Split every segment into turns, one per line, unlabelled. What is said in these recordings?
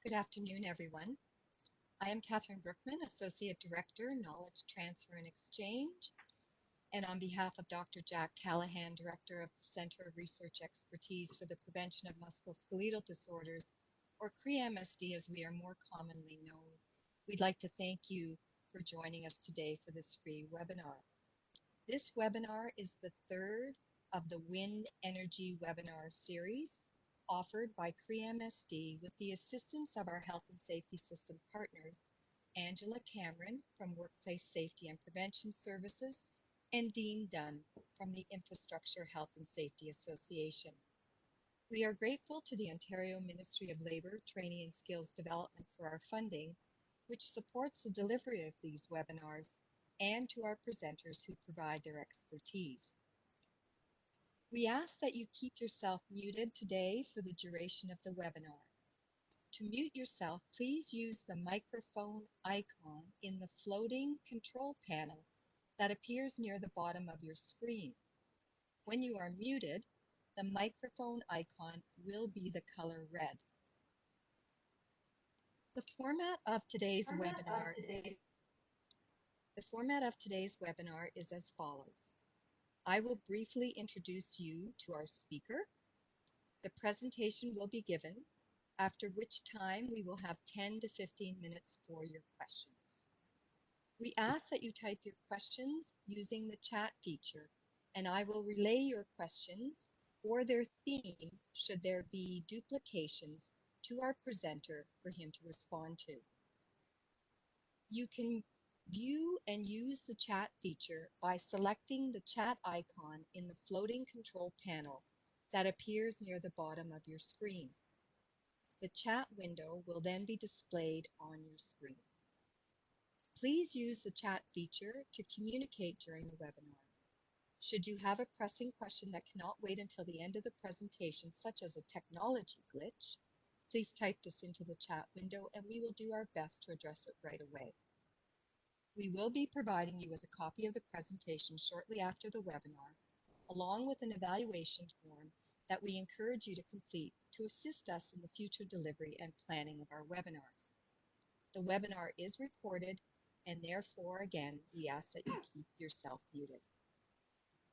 Good afternoon, everyone. I am Catherine Brookman, Associate Director, Knowledge Transfer and Exchange, and on behalf of Dr. Jack Callahan, Director of the Center of Research Expertise for the Prevention of Musculoskeletal Disorders, or CRE-MSD as we are more commonly known, we'd like to thank you for joining us today for this free webinar. This webinar is the third of the Wind Energy webinar series offered by CRE-MSD with the assistance of our Health and Safety System partners, Angela Cameron from Workplace Safety and Prevention Services and Dean Dunn from the Infrastructure Health and Safety Association. We are grateful to the Ontario Ministry of Labour, Training and Skills Development for our funding, which supports the delivery of these webinars, and to our presenters who provide their expertise. We ask that you keep yourself muted today for the duration of the webinar. To mute yourself, please use the microphone icon in the floating control panel that appears near the bottom of your screen. When you are muted, the microphone icon will be the color red. The format of today's webinar is as follows. I will briefly introduce you to our speaker. The presentation will be given, after which time we will have 10 to 15 minutes for your questions. We ask that you type your questions using the chat feature, and I will relay your questions or their theme should there be duplications to our presenter for him to respond to. You can view and use the chat feature by selecting the chat icon in the floating control panel that appears near the bottom of your screen. The chat window will then be displayed on your screen. Please use the chat feature to communicate during the webinar. Should you have a pressing question that cannot wait until the end of the presentation, such as a technology glitch, please type this into the chat window and we will do our best to address it right away. We will be providing you with a copy of the presentation shortly after the webinar, along with an evaluation form that we encourage you to complete to assist us in the future delivery and planning of our webinars. The webinar is recorded, and therefore, again, we ask that you keep yourself muted.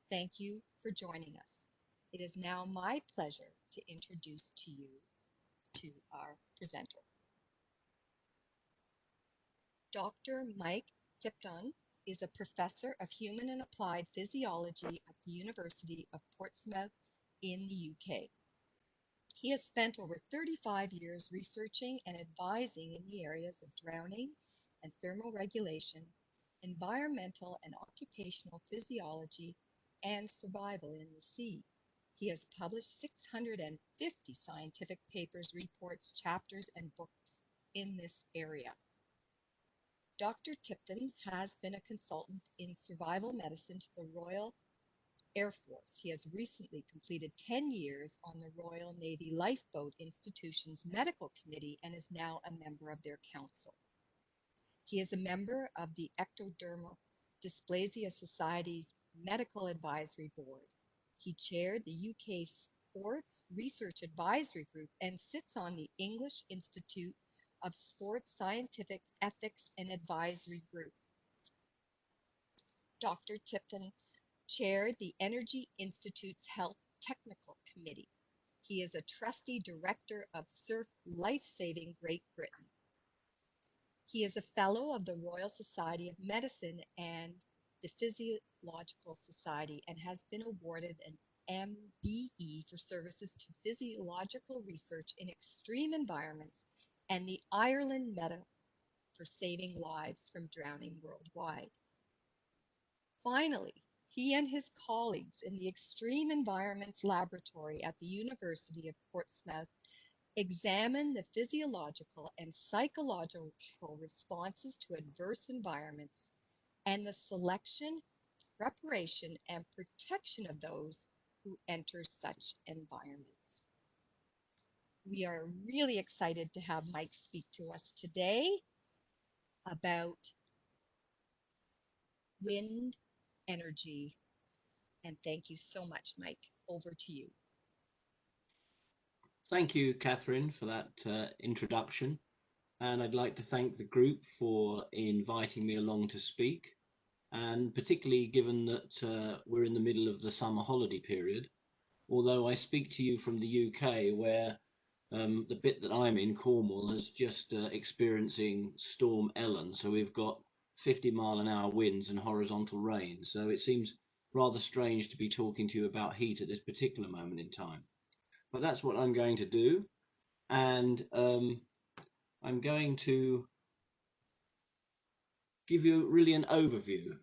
Thank you for joining us. It is now my pleasure to introduce to you to our presenter. Dr. Mike Tipton is a professor of human and applied physiology at the University of Portsmouth in the UK. He has spent over 35 years researching and advising in the areas of drowning and thermal regulation, environmental and occupational physiology, and survival in the sea. He has published 650 scientific papers, reports, chapters, and books in this area. Dr. Tipton has been a consultant in survival medicine to the Royal Air Force. He has recently completed 10 years on the Royal Navy Lifeboat Institution's medical committee and is now a member of their council. He is a member of the Ectodermal Dysplasia Society's Medical Advisory Board. He chaired the UK Sports Research Advisory Group and sits on the English Institute of Sports Scientific Ethics and Advisory Group. Dr. Tipton chaired the Energy Institute's Health Technical Committee. He is a trustee director of Surf Lifesaving Great Britain. He is a fellow of the Royal Society of Medicine and the Physiological Society and has been awarded an MBE for services to physiological research in extreme environments and the Ireland Medal for saving lives from drowning worldwide. Finally, he and his colleagues in the Extreme Environments Laboratory at the University of Portsmouth examine the physiological and psychological responses to adverse environments and the selection, preparation, and protection of those who enter such environments. We are really excited to have Mike speak to us today about wind energy. And thank you so much, Mike. Over to you.
Thank you, Catherine, for that introduction. And I'd like to thank the group for inviting me along to speak. And particularly given that we're in the middle of the summer holiday period, although I speak to you from the UK, where the bit that I'm in, Cornwall, is just experiencing Storm Ellen. So we've got 50-mile-an-hour winds and horizontal rain. So it seems rather strange to be talking to you about heat at this particular moment in time. But that's what I'm going to do. And I'm going to give you really an overview.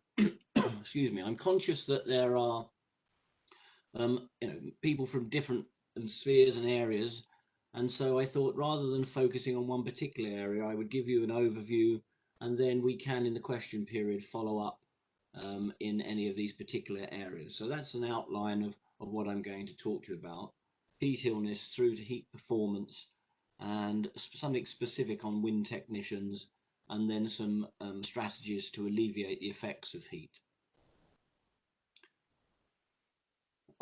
Excuse me. I'm conscious that there are people from different spheres and areas, and so I thought rather than focusing on one particular area, I would give you an overview, and then we can, in the question period, follow up in any of these particular areas. So that's an outline of what I'm going to talk to you about: heat illness through to heat performance, and something specific on wind technicians, and then some strategies to alleviate the effects of heat.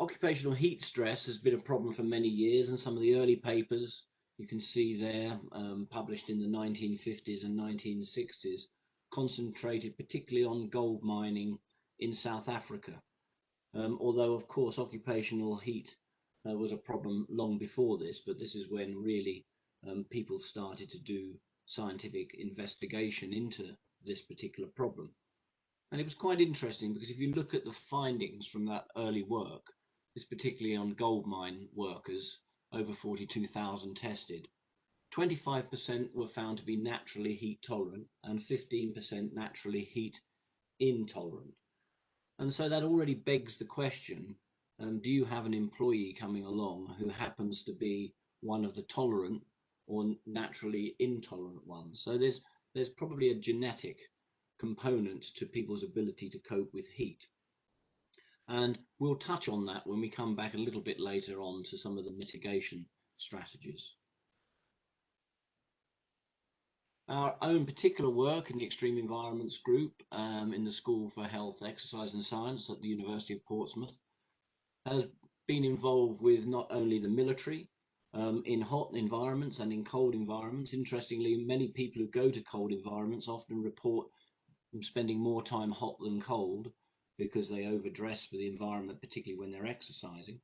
Occupational heat stress has been a problem for many years, and some of the early papers you can see there, published in the 1950s and 1960s, concentrated particularly on gold mining in South Africa. Although, of course, occupational heat was a problem long before this, but this is when really people started to do scientific investigation into this particular problem. And it was quite interesting because if you look at the findings from that early work, this particularly on gold mine workers, over 42,000 tested, 25% were found to be naturally heat tolerant and 15% naturally heat intolerant. And so that already begs the question, do you have an employee coming along who happens to be one of the tolerant or naturally intolerant ones? So there's probably a genetic component to people's ability to cope with heat. And we'll touch on that when we come back a little bit later on to some of the mitigation strategies. Our own particular work in the Extreme Environments Group in the School for Health, Exercise and Science at the University of Portsmouth has been involved with not only the military in hot environments and in cold environments. Interestingly, many people who go to cold environments often report spending more time hot than cold because they overdress for the environment, particularly when they're exercising.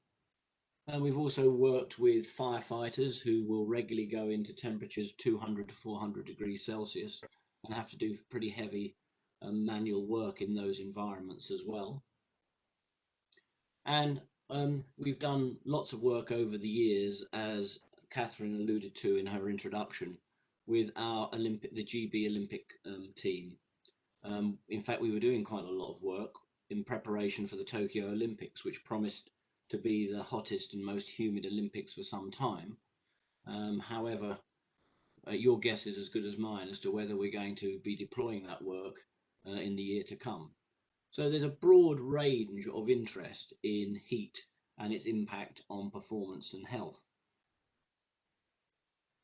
And we've also worked with firefighters who will regularly go into temperatures 200 to 400 degrees Celsius and have to do pretty heavy manual work in those environments as well. And we've done lots of work over the years, as Catherine alluded to in her introduction, with our the GB Olympic team. In fact, we were doing quite a lot of work in preparation for the Tokyo Olympics, which promised to be the hottest and most humid Olympics for some time. However, your guess is as good as mine as to whether we're going to be deploying that work in the year to come. So there's a broad range of interest in heat and its impact on performance and health.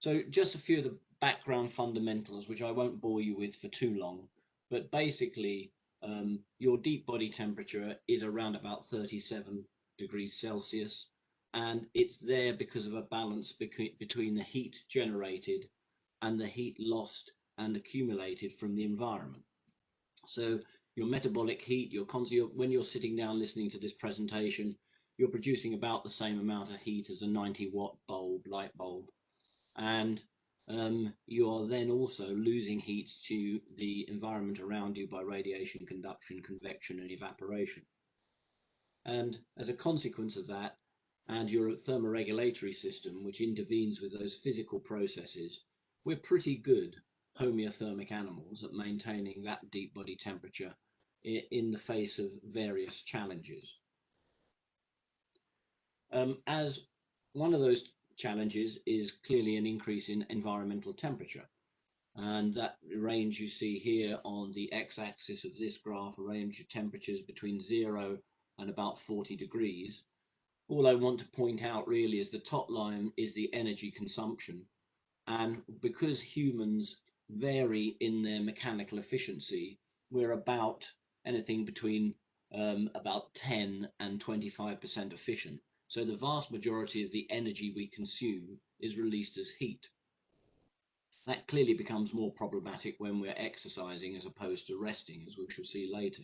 So just a few of the background fundamentals, which I won't bore you with for too long, but basically your deep body temperature is around about 37 degrees Celsius, and it's there because of a balance between the heat generated and the heat lost and accumulated from the environment. So your metabolic heat, when you're sitting down listening to this presentation, you're producing about the same amount of heat as a 90-watt light bulb, and you are then also losing heat to the environment around you by radiation, conduction, convection, and evaporation. And as a consequence of that, and your thermoregulatory system, which intervenes with those physical processes, we're pretty good homeothermic animals at maintaining that deep body temperature in the face of various challenges. As one of those challenges is clearly an increase in environmental temperature. And that range you see here on the x-axis of this graph, a range of temperatures between 0 and about 40 degrees. All I want to point out really is the top line is the energy consumption. And because humans vary in their mechanical efficiency, we're about anything between about 10 and 25% efficient. So the vast majority of the energy we consume is released as heat. That clearly becomes more problematic when we're exercising as opposed to resting, as we shall see later.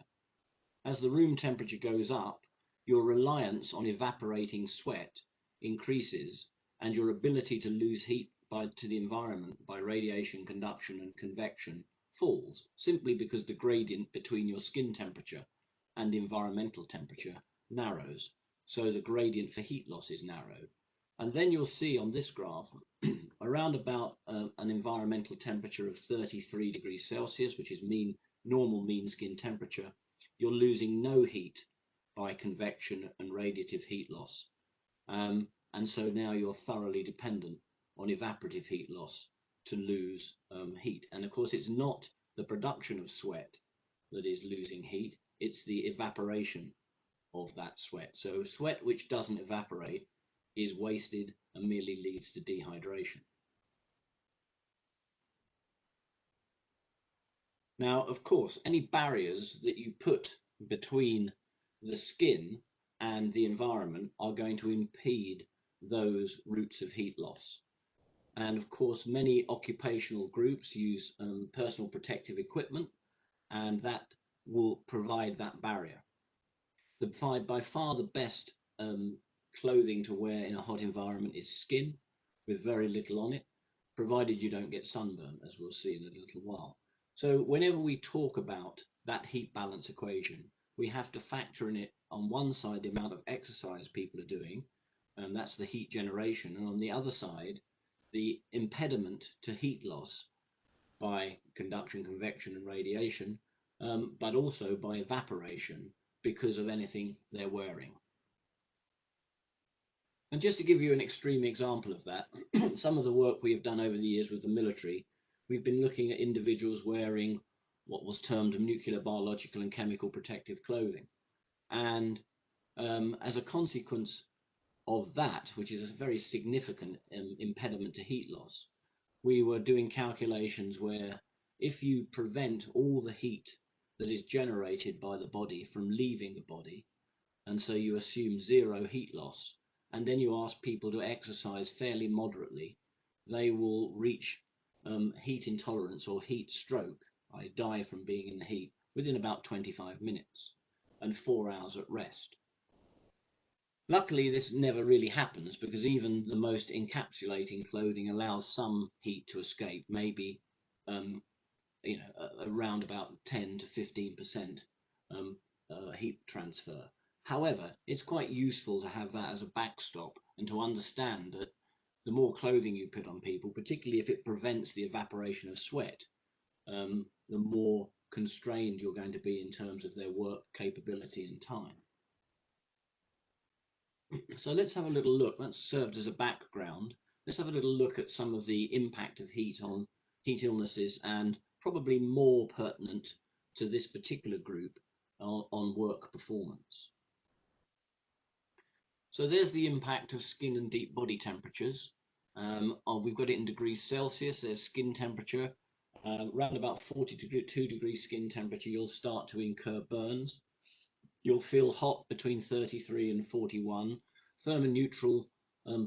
As the room temperature goes up, your reliance on evaporating sweat increases, and your ability to lose heat to the environment by radiation, conduction and convection falls, simply because the gradient between your skin temperature and environmental temperature narrows, so the gradient for heat loss is narrowed. And then you'll see on this graph around about an environmental temperature of 33 degrees Celsius, which is normal mean skin temperature, you're losing no heat by convection and radiative heat loss. And so now you're thoroughly dependent on evaporative heat loss to lose heat. And of course, it's not the production of sweat that is losing heat, it's the evaporation of that sweat. So sweat which doesn't evaporate is wasted and merely leads to dehydration. Now, of course, any barriers that you put between the skin and the environment are going to impede those routes of heat loss. And of course, many occupational groups use personal protective equipment, and that will provide that barrier. By far the best clothing to wear in a hot environment is skin, with very little on it, provided you don't get sunburn, as we'll see in a little while. So whenever we talk about that heat balance equation, we have to factor in it on one side the amount of exercise people are doing, and that's the heat generation, and on the other side the impediment to heat loss by conduction, convection and radiation, but also by evaporation because of anything they're wearing. And just to give you an extreme example of that, some of the work we have done over the years with the military, we've been looking at individuals wearing what was termed nuclear, biological and chemical protective clothing. And as a consequence of that, which is a very significant impediment to heat loss, we were doing calculations where if you prevent all the heat that is generated by the body from leaving the body, and so you assume zero heat loss, and then you ask people to exercise fairly moderately, they will reach heat intolerance or heat stroke, die from being in the heat, within about 25 minutes and 4 hours at rest. Luckily, this never really happens because even the most encapsulating clothing allows some heat to escape, maybe around about 10 to 15% heat transfer. However, it's quite useful to have that as a backstop and to understand that the more clothing you put on people, particularly if it prevents the evaporation of sweat, the more constrained you're going to be in terms of their work capability and time. So let's have a little look. That's served as a background. Let's have a little look at some of the impact of heat on heat illnesses, and probably more pertinent to this particular group on work performance. So there's the impact of skin and deep body temperatures. We've got it in degrees Celsius. There's skin temperature. Around about 42 degrees skin temperature, you'll start to incur burns. You'll feel hot between 33 and 41. Thermoneutral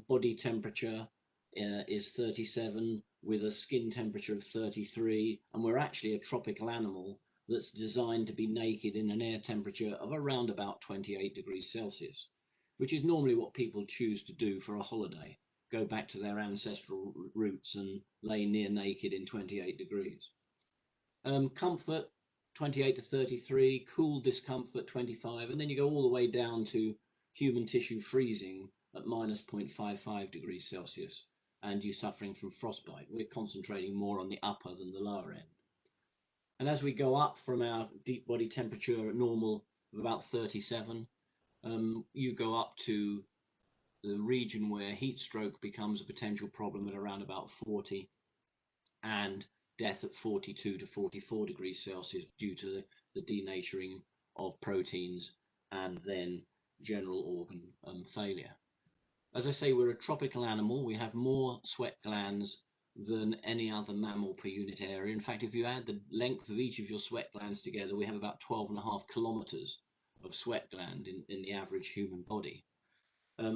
body temperature is 37 with a skin temperature of 33. And we're actually a tropical animal that's designed to be naked in an air temperature of around about 28 degrees Celsius, which is normally what people choose to do for a holiday, go back to their ancestral roots and lay near naked in 28 degrees. Comfort, 28 to 33, cool discomfort, 25, and then you go all the way down to human tissue freezing at minus 0.55 degrees Celsius, and you're suffering from frostbite. We're concentrating more on the upper than the lower end. And as we go up from our deep body temperature at normal of about 37, you go up to the region where heat stroke becomes a potential problem at around about 40, and death at 42 to 44 degrees Celsius due to the denaturing of proteins and then general organ failure. As I say, we're a tropical animal. We have more sweat glands than any other mammal per unit area. In fact, if you add the length of each of your sweat glands together, we have about 12.5 kilometers of sweat gland in the average human body.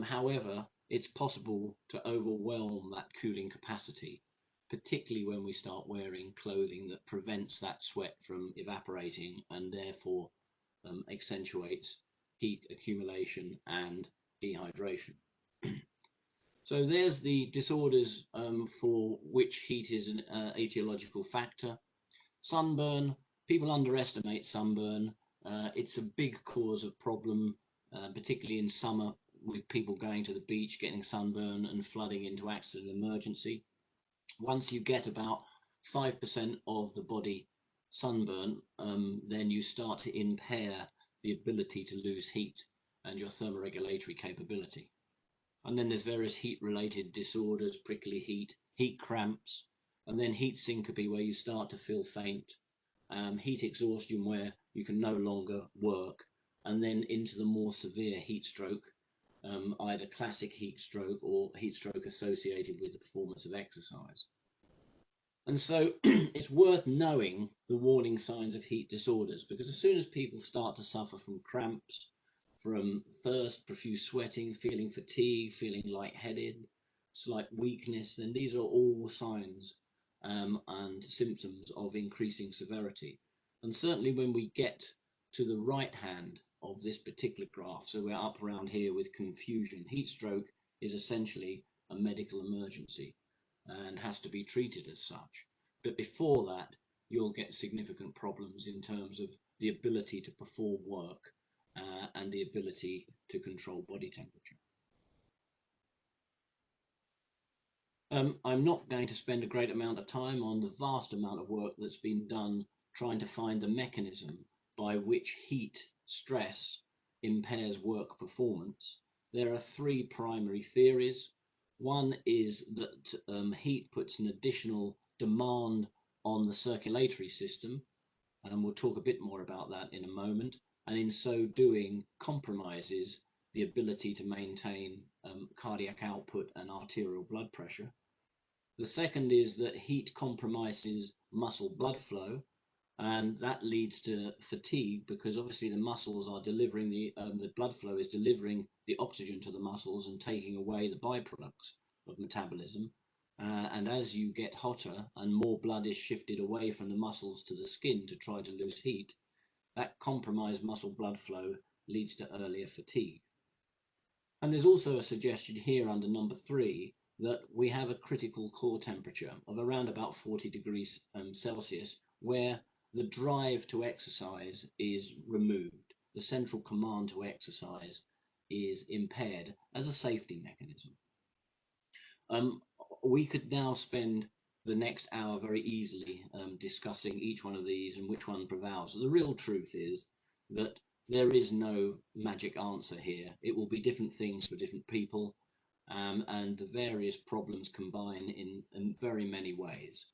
However, it's possible to overwhelm that cooling capacity, particularly when we start wearing clothing that prevents that sweat from evaporating and therefore accentuates heat accumulation and dehydration. So there's the disorders for which heat is an etiological factor. Sunburn, people underestimate sunburn. It's a big cause of problem, particularly in summer, with people going to the beach, getting sunburn and flooding into accident emergency. Once you get about 5% of the body sunburn, then you start to impair the ability to lose heat and your thermoregulatory capability. And then there's various heat-related disorders, prickly heat, heat cramps, and then heat syncope, where you start to feel faint, heat exhaustion, where you can no longer work, and then into the more severe heat stroke, either classic heat stroke or heat stroke associated with the performance of exercise. And so it's worth knowing the warning signs of heat disorders, because as soon as people start to suffer from cramps, from thirst, profuse sweating, feeling fatigue, feeling lightheaded, slight weakness, then these are all signs and symptoms of increasing severity. And certainly when we get to the right hand of this particular graph, so we're up around here with confusion, heat stroke is essentially a medical emergency and has to be treated as such. But before that, you'll get significant problems in terms of the ability to perform work and the ability to control body temperature. I'm not going to spend a great amount of time on the vast amount of work that's been done trying to find the mechanism by which heat stress impairs work performance. There are three primary theories. One is that heat puts an additional demand on the circulatory system, and we'll talk a bit more about that in a moment, and in so doing compromises the ability to maintain cardiac output and arterial blood pressure. The second is that heat compromises muscle blood flow, and that leads to fatigue, because obviously the muscles are delivering the blood flow is delivering the oxygen to the muscles and taking away the byproducts of metabolism. And as you get hotter and more blood is shifted away from the muscles to the skin to try to lose heat, that compromised muscle blood flow leads to earlier fatigue. And there's also a suggestion here under number 3 that we have a critical core temperature of around about 40 degrees Celsius, where the drive to exercise is removed. The central command to exercise is impaired as a safety mechanism. We could now spend the next hour very easily discussing each one of these and which one prevails. The real truth is that there is no magic answer here. It will be different things for different people, and the various problems combine in very many ways.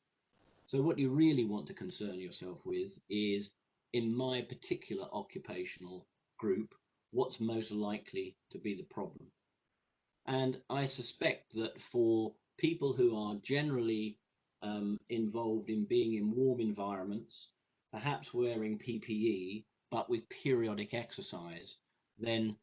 So what you really want to concern yourself with is, in my particular occupational group, what's most likely to be the problem. And I suspect that for people who are generally involved in being in warm environments, perhaps wearing PPE, but with periodic exercise, then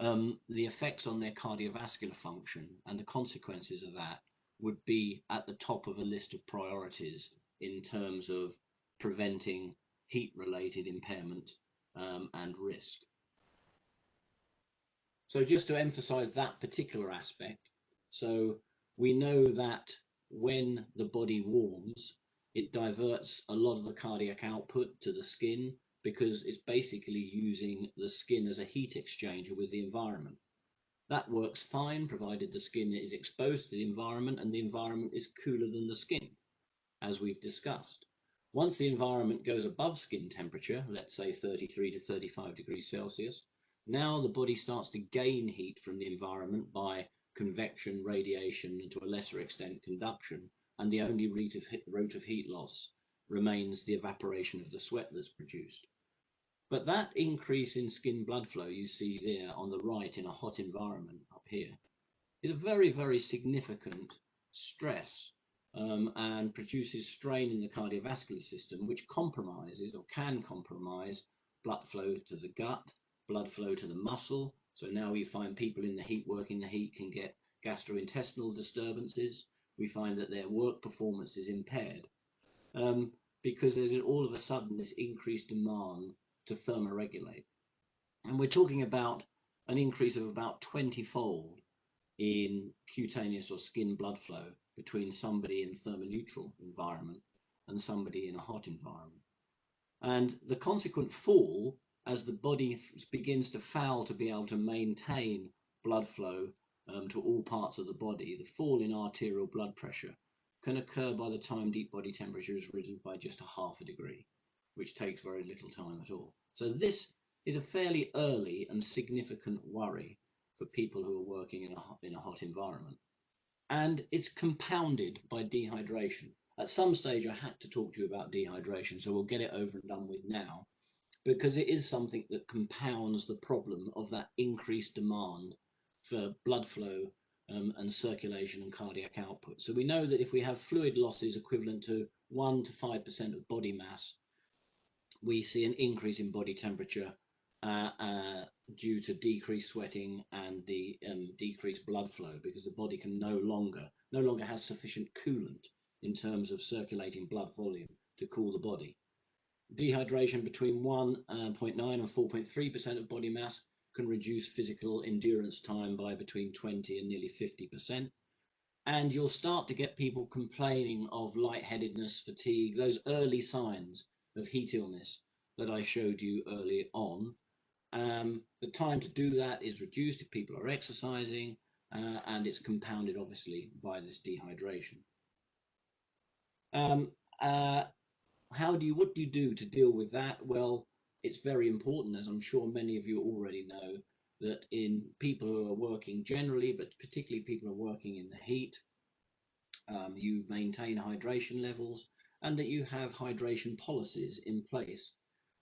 the effects on their cardiovascular function and the consequences of that would be at the top of a list of priorities in terms of preventing heat-related impairment and risk. So just to emphasize that particular aspect, so we know that when the body warms, it diverts a lot of the cardiac output to the skin, because it's basically using the skin as a heat exchanger with the environment. That works fine, provided the skin is exposed to the environment and the environment is cooler than the skin, as we've discussed. Once the environment goes above skin temperature, let's say 33 to 35 degrees Celsius, now the body starts to gain heat from the environment by convection, radiation, and to a lesser extent conduction, and the only route of heat loss remains the evaporation of the sweat that's produced. But that increase in skin blood flow you see there on the right in a hot environment up here is a very, very significant stress and produces strain in the cardiovascular system, which compromises or can compromise blood flow to the gut, blood flow to the muscle. So now you find people in the heat, working the heat, can get gastrointestinal disturbances. We find that their work performance is impaired because there's all of a sudden this increased demand to thermoregulate. And we're talking about an increase of about 20-fold in cutaneous or skin blood flow between somebody in a thermoneutral environment and somebody in a hot environment. And the consequent fall, as the body begins to foul to be able to maintain blood flow to all parts of the body, the fall in arterial blood pressure can occur by the time deep body temperature is risen by just a half a degree, which takes very little time at all. So this is a fairly early and significant worry for people who are working in a hot environment. And it's compounded by dehydration. At some stage, I had to talk to you about dehydration, so we'll get it over and done with now, because it is something that compounds the problem of that increased demand for blood flow and circulation and cardiac output. So we know that if we have fluid losses equivalent to 1 to 5% of body mass, we see an increase in body temperature due to decreased sweating and the decreased blood flow, because the body can no longer has sufficient coolant in terms of circulating blood volume to cool the body. Dehydration between 1.9 and 4.3% of body mass can reduce physical endurance time by between 20 and nearly 50%. And you'll start to get people complaining of lightheadedness, fatigue, those early signs of heat illness that I showed you early on. The time to do that is reduced if people are exercising, and it's compounded obviously by this dehydration. What do you do to deal with that? Well, it's very important, as I'm sure many of you already know, that in people who are working generally, but particularly people who are working in the heat, you maintain hydration levels, and that you have hydration policies in place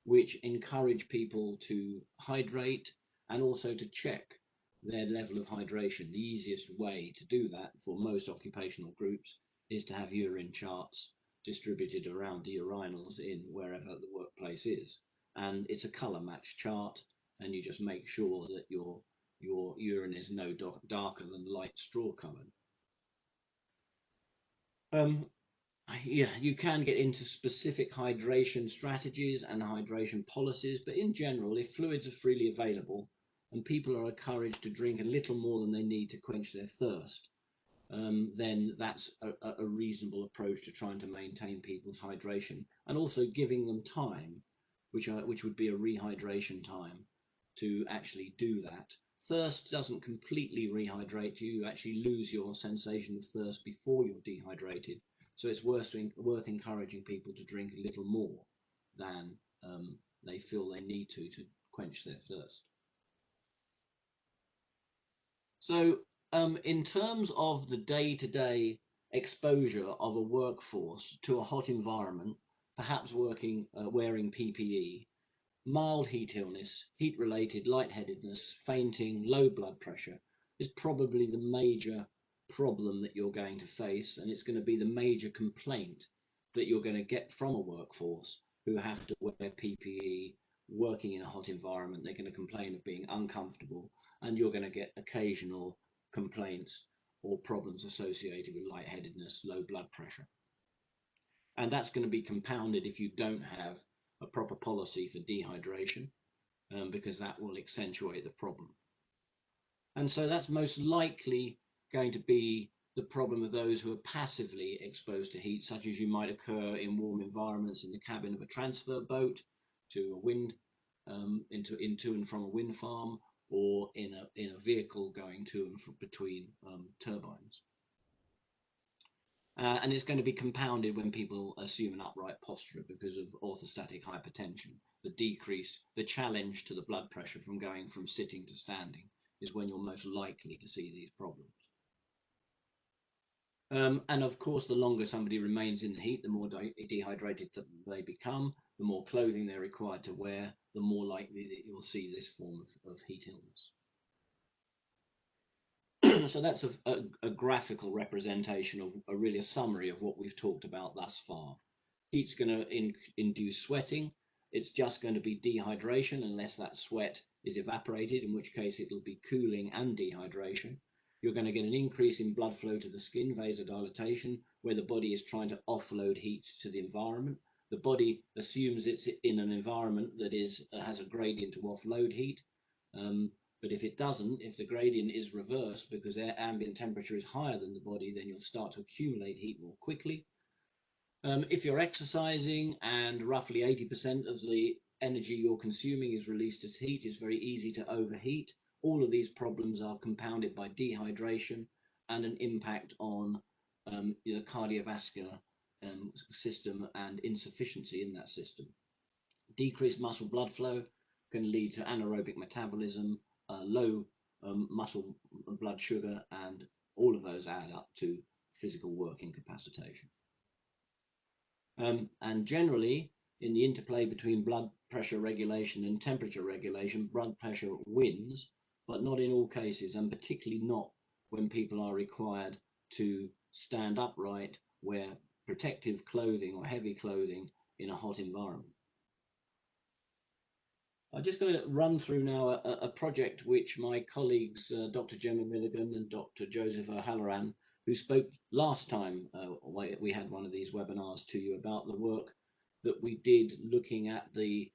which encourage people to hydrate and also to check their level of hydration. The easiest way to do that for most occupational groups is to have urine charts distributed around the urinals in wherever the workplace is. And it's a colour match chart, and you just make sure that your urine is no darker than light straw coloured. Yeah, you can get into specific hydration strategies and hydration policies, but in general, if fluids are freely available and people are encouraged to drink a little more than they need to quench their thirst, then that's a reasonable approach to trying to maintain people's hydration, and also giving them time, which would be a rehydration time, to actually do that. Thirst doesn't completely rehydrate you. You actually lose your sensation of thirst before you're dehydrated. So it's worth encouraging people to drink a little more than they feel they need to quench their thirst. So in terms of the day-to-day exposure of a workforce to a hot environment, perhaps wearing PPE, mild heat illness, heat-related lightheadedness, fainting, low blood pressure is probably the major problem that you're going to face, and it's going to be the major complaint that you're going to get from a workforce who have to wear PPE working in a hot environment. They're going to complain of being uncomfortable, and you're going to get occasional complaints or problems associated with lightheadedness, low blood pressure. And that's going to be compounded if you don't have a proper policy for dehydration, because that will accentuate the problem. And so that's most likely going to be the problem of those who are passively exposed to heat, such as you might occur in warm environments in the cabin of a transfer boat to a wind, into and from a wind farm, or in a vehicle going to and from between turbines. And it's going to be compounded when people assume an upright posture because of orthostatic hypertension. The challenge to the blood pressure from going from sitting to standing is when you're most likely to see these problems. And of course, the longer somebody remains in the heat, the more dehydrated they become, the more clothing they're required to wear, the more likely that you'll see this form of heat illness. So that's a graphical representation of really a summary of what we've talked about thus far. Heat's going to induce sweating. It's just going to be dehydration unless that sweat is evaporated, in which case it'll be cooling and dehydration. you're going to get an increase in blood flow to the skin, vasodilatation, where the body is trying to offload heat to the environment. The body assumes it's in an environment that has a gradient to offload heat. But if it doesn't, if the gradient is reversed because their ambient temperature is higher than the body, then you'll start to accumulate heat more quickly. If you're exercising and roughly 80% of the energy you're consuming is released as heat, it's very easy to overheat. All of these problems are compounded by dehydration and an impact on the cardiovascular system and insufficiency in that system. Decreased muscle blood flow can lead to anaerobic metabolism, low muscle blood sugar, and all of those add up to physical work incapacitation. And generally, in the interplay between blood pressure regulation and temperature regulation, blood pressure wins, but not in all cases, and particularly not when people are required to stand upright, wear protective clothing or heavy clothing in a hot environment. I'm just going to run through now a project which my colleagues, Dr. Gemma Milligan and Dr. Joseph O'Halloran, who spoke last time we had one of these webinars to you about the work that we did looking at the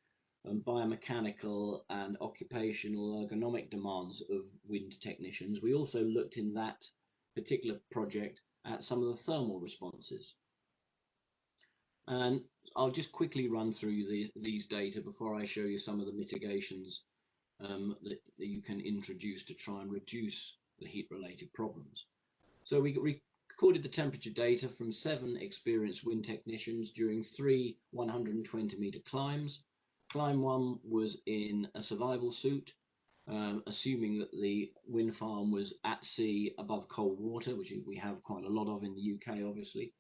biomechanical and occupational ergonomic demands of wind technicians. We also looked in that particular project at some of the thermal responses. And I'll just quickly run through these data before I show you some of the mitigations that you can introduce to try and reduce the heat-related problems. So we recorded the temperature data from 7 experienced wind technicians during 3 120-meter climbs. Climb 1 was in a survival suit, assuming that the wind farm was at sea above cold water, which we have quite a lot of in the UK, obviously.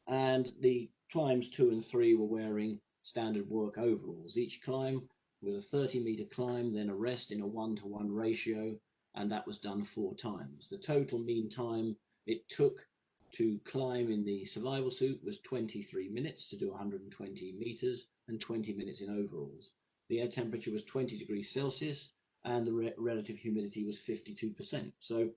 And the climbs 2 and 3 were wearing standard work overalls. Each climb was a 30-meter climb, then a rest in a 1-to-1 ratio, and that was done 4 times. The total mean time it took to climb in the survival suit was 23 minutes to do 120 meters and 20 minutes in overalls. The air temperature was 20 degrees Celsius and the relative humidity was 52%. So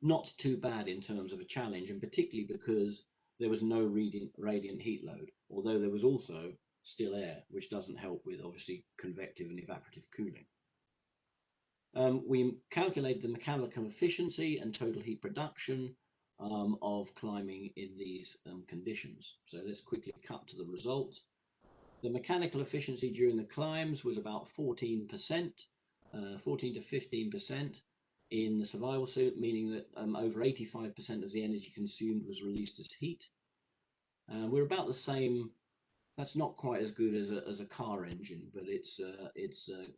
not too bad in terms of a challenge, and particularly because there was no radiant heat load, although there was also still air, which doesn't help with obviously convective and evaporative cooling. We calculated the mechanical efficiency and total heat production of climbing in these conditions. So let's quickly cut to the results. The mechanical efficiency during the climbs was about 14%, 14 to 15% in the survival suit, meaning that over 85% of the energy consumed was released as heat. We're about the same. That's not quite as good as a car engine, but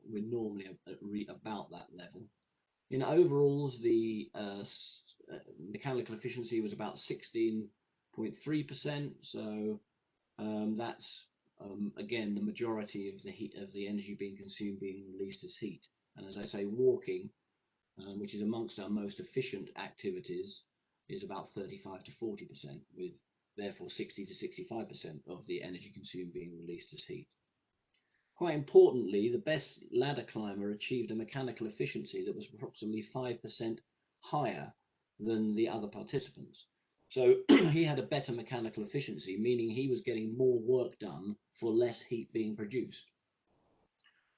we're normally about that level. In overalls, the mechanical efficiency was about 16.3%. So that's again the majority of the energy being consumed being released as heat. And as I say, walking, which is amongst our most efficient activities, is about 35 to 40%, with therefore 60 to 65% of the energy consumed being released as heat. Quite importantly, the best ladder climber achieved a mechanical efficiency that was approximately 5% higher than the other participants. So he had a better mechanical efficiency, meaning he was getting more work done for less heat being produced.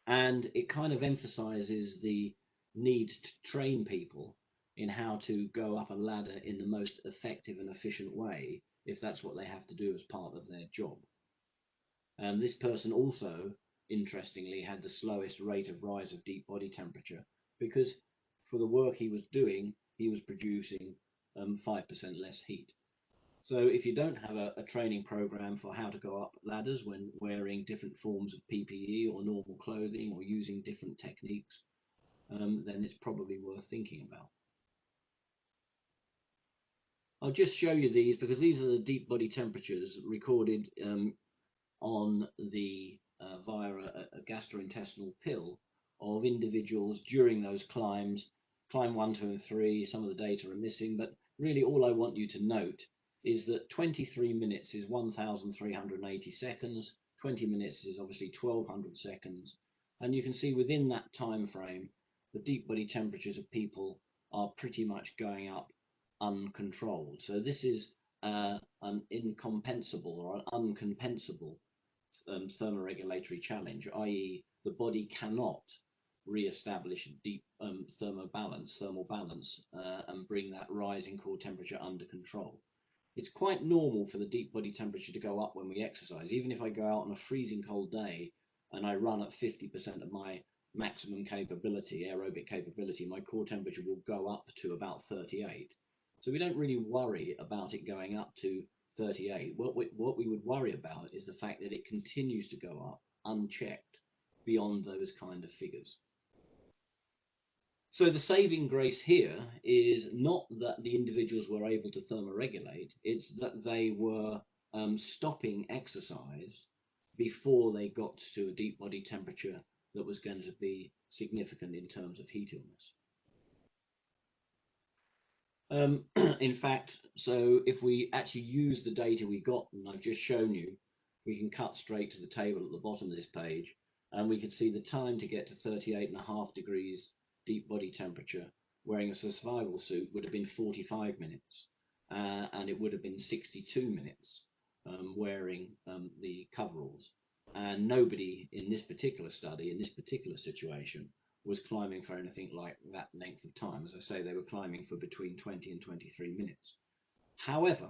And it kind of emphasizes the need to train people in how to go up a ladder in the most effective and efficient way, if that's what they have to do as part of their job. This person also, interestingly, had the slowest rate of rise of deep body temperature, because for the work he was doing, he was producing 5% less heat. So if you don't have a training program for how to go up ladders when wearing different forms of PPE or normal clothing or using different techniques, then it's probably worth thinking about. I'll just show you these because these are the deep body temperatures recorded on the via a gastrointestinal pill of individuals during those climbs. Climb 1, 2 and 3, some of the data are missing, but really all I want you to note is that 23 minutes is 1,380 seconds, 20 minutes is obviously 1,200 seconds, and you can see within that time frame the deep body temperatures of people are pretty much going up uncontrolled. So this is an incompensable or an uncompensable thermoregulatory challenge, i.e. the body cannot re-establish deep thermal balance and bring that rising core temperature under control. It's quite normal for the deep body temperature to go up when we exercise. Even if I go out on a freezing cold day and I run at 50% of my maximum capability, aerobic capability, my core temperature will go up to about 38. So we don't really worry about it going up to 38. What we would worry about is the fact that it continues to go up unchecked beyond those kind of figures. So the saving grace here is not that the individuals were able to thermoregulate, it's that they were stopping exercise before they got to a deep body temperature that was going to be significant in terms of heat illness. In fact, so if we actually use the data we got, and I've just shown you, we can cut straight to the table at the bottom of this page, and we can see the time to get to 38.5 degrees deep body temperature wearing a survival suit would have been 45 minutes, and it would have been 62 minutes wearing the coveralls. And nobody in this particular study, in this particular situation, was climbing for anything like that length of time. As I say, they were climbing for between 20 and 23 minutes. However,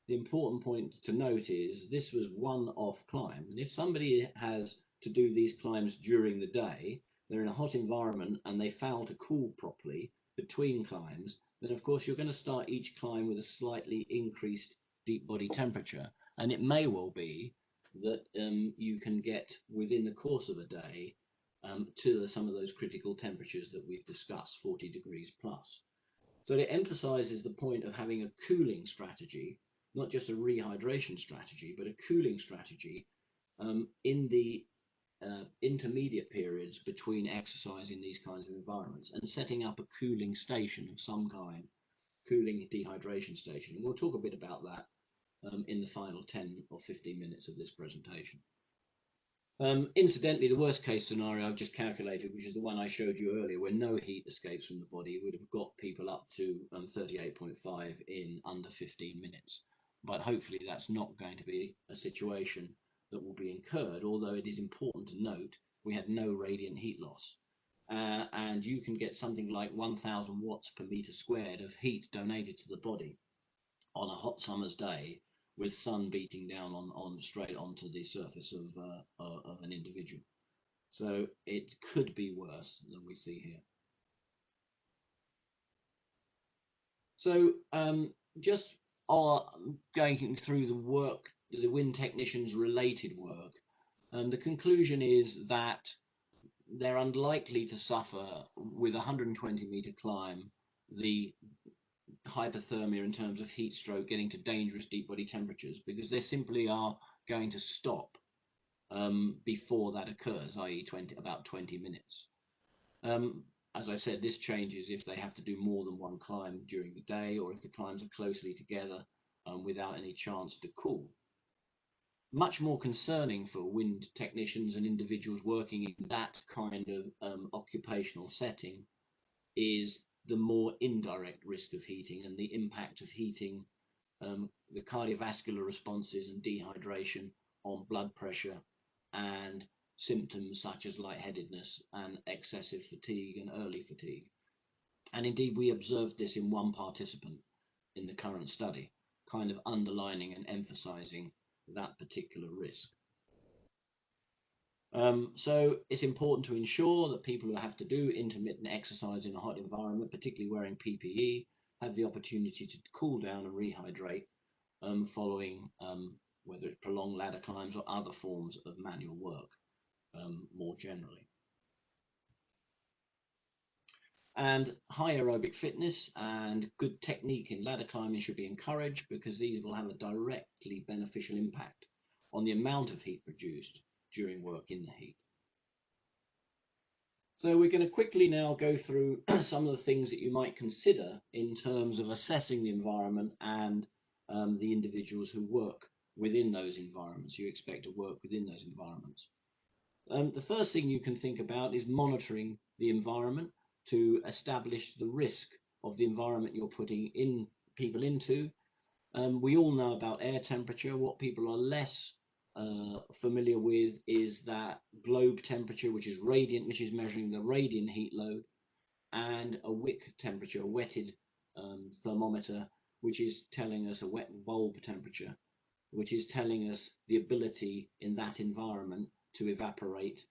the important point to note is this was one-off climb. And if somebody has to do these climbs during the day, they're in a hot environment and they fail to cool properly between climbs, then of course you're going to start each climb with a slightly increased deep body temperature. And it may well be that you can get within the course of a day to some of those critical temperatures that we've discussed, 40 degrees plus. So it emphasizes the point of having a cooling strategy, not just a rehydration strategy, but a cooling strategy in the intermediate periods between exercise in these kinds of environments, and setting up a cooling station of some kind, cooling dehydration station. And we'll talk a bit about that in the final 10 or 15 minutes of this presentation. Incidentally, the worst case scenario I've just calculated, which is the one I showed you earlier, where no heat escapes from the body, would have got people up to 38.5 in under 15 minutes. But hopefully that's not going to be a situation that will be incurred, although it is important to note we had no radiant heat loss. And you can get something like 1,000 watts per meter squared of heat donated to the body on a hot summer's day, with sun beating down on straight onto the surface of an individual. So it could be worse than we see here. So just going through the work, the wind technicians related work, the conclusion is that they're unlikely to suffer with a 120 meter climb the hypothermia in terms of heat stroke getting to dangerous deep body temperatures, because they simply are going to stop before that occurs, i.e. about 20 minutes. As I said, this changes if they have to do more than one climb during the day, or if the climbs are closely together without any chance to cool. Much more concerning for wind technicians and individuals working in that kind of occupational setting is the more indirect risk of heating and the impact of heating, the cardiovascular responses and dehydration on blood pressure and symptoms such as lightheadedness and excessive fatigue and early fatigue. And indeed, we observed this in one participant in the current study, kind of underlining and emphasizing that particular risk. So it's important to ensure that people who have to do intermittent exercise in a hot environment, particularly wearing PPE, have the opportunity to cool down and rehydrate following whether it's prolonged ladder climbs or other forms of manual work more generally. And high aerobic fitness and good technique in ladder climbing should be encouraged, because these will have a directly beneficial impact on the amount of heat produced during work in the heat. So we're going to quickly now go through some of the things that you might consider in terms of assessing the environment and the individuals who work within those environments. You expect to work within those environments. The first thing you can think about is monitoring the environment to establish the risk of the environment you're putting in people into. We all know about air temperature. What people are less familiar with is that globe temperature, which is radiant, which is measuring the radiant heat load, and a wick temperature, a wetted thermometer, which is telling us a wet bulb temperature, which is telling us the ability in that environment to evaporate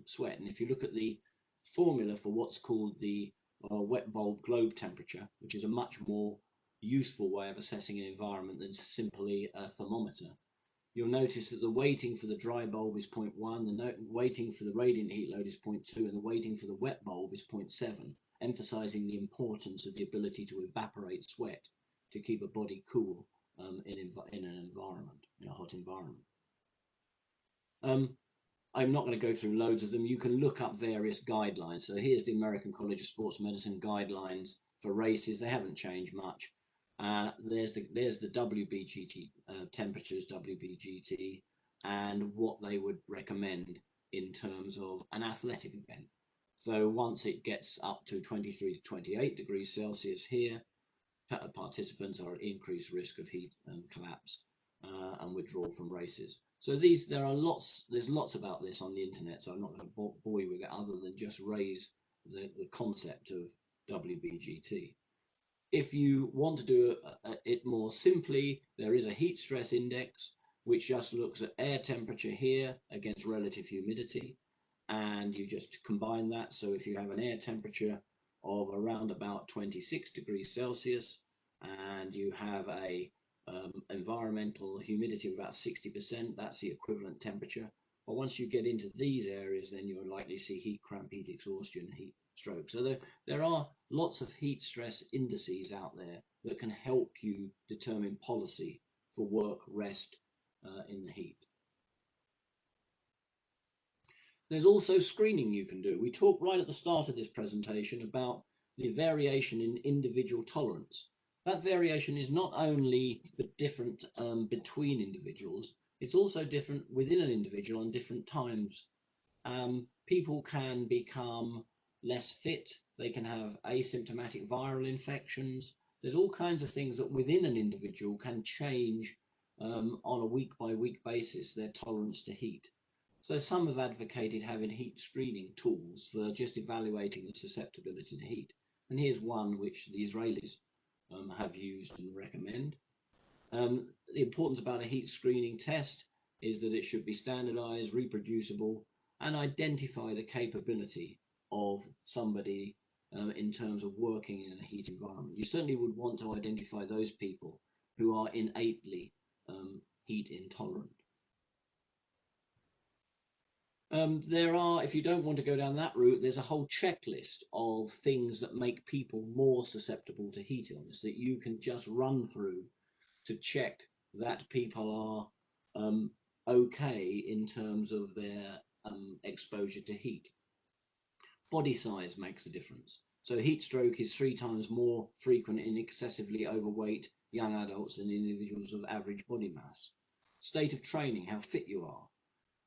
sweat. And if you look at the formula for what's called the wet bulb globe temperature, which is a much more useful way of assessing an environment than simply a thermometer, you'll notice that the weighting for the dry bulb is 0.1, the weighting for the radiant heat load is 0.2, and the weighting for the wet bulb is 0.7, emphasizing the importance of the ability to evaporate sweat to keep a body cool in an environment, in a hot environment. I'm not going to go through loads of them. You can look up various guidelines. So here's the American College of Sports Medicine guidelines for races. They haven't changed much. There's the WBGT temperatures, WBGT, and what they would recommend in terms of an athletic event. So once it gets up to 23 to 28 degrees Celsius here, participants are at increased risk of heat collapse and withdrawal from races. So there's lots about this on the internet, so I'm not going to bore you with it other than just raise the concept of WBGT. If you want to do it more simply, there is a heat stress index, which just looks at air temperature here against relative humidity, and you just combine that. So if you have an air temperature of around about 26 degrees Celsius and you have a environmental humidity of about 60%, that's the equivalent temperature. But once you get into these areas, then you're likely to see heat cramp, heat exhaustion, heat stroke. So there are lots of heat stress indices out there that can help you determine policy for work rest in the heat. There's also screening you can do. We talked right at the start of this presentation about the variation in individual tolerance. That variation is not only different between individuals, it's also different within an individual on different times. People can become less fit, they can have asymptomatic viral infections. There's all kinds of things that within an individual can change on a week-by-week basis their tolerance to heat. So some have advocated having heat screening tools for just evaluating the susceptibility to heat. And here's one which the Israelis have used and recommend. The importance about a heat screening test is that it should be standardized, reproducible, and identify the capability of somebody in terms of working in a heat environment. You certainly would want to identify those people who are innately heat intolerant. If you don't want to go down that route, there's a whole checklist of things that make people more susceptible to heat illness that you can just run through to check that people are okay in terms of their exposure to heat. Body size makes a difference. So heat stroke is 3 times more frequent in excessively overweight young adults than in individuals of average body mass. State of training, how fit you are.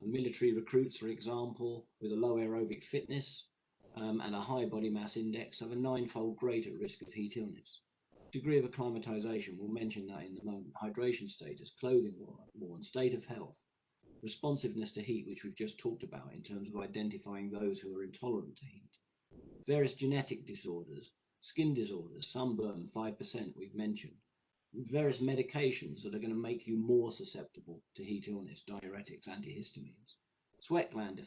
Military recruits, for example, with a low aerobic fitness and a high body mass index have a 9-fold greater risk of heat illness. Degree of acclimatization, we'll mention that in a moment. Hydration status, clothing worn, state of health, responsiveness to heat, which we've just talked about in terms of identifying those who are intolerant to heat. Various genetic disorders, skin disorders, sunburn, 5% we've mentioned. Various medications that are going to make you more susceptible to heat illness, diuretics, antihistamines, sweat gland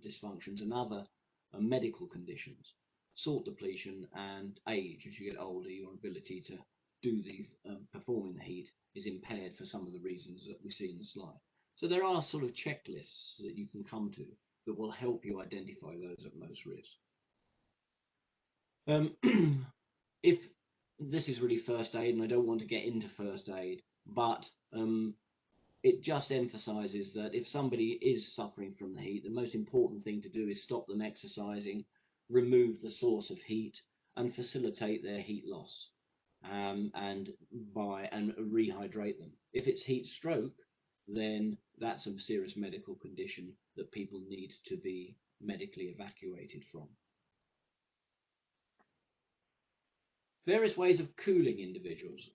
dysfunctions and other medical conditions, salt depletion and age. As you get older, your ability to do these, perform in the heat is impaired for some of the reasons that we see in the slide. So there are sort of checklists that you can come to that will help you identify those at most risk. If this is really first aid, and I don't want to get into first aid, but it just emphasizes that if somebody is suffering from the heat, the most important thing to do is stop them exercising, remove the source of heat, and facilitate their heat loss, and rehydrate them. If it's heat stroke, then that's a serious medical condition that people need to be medically evacuated from. various ways of cooling individuals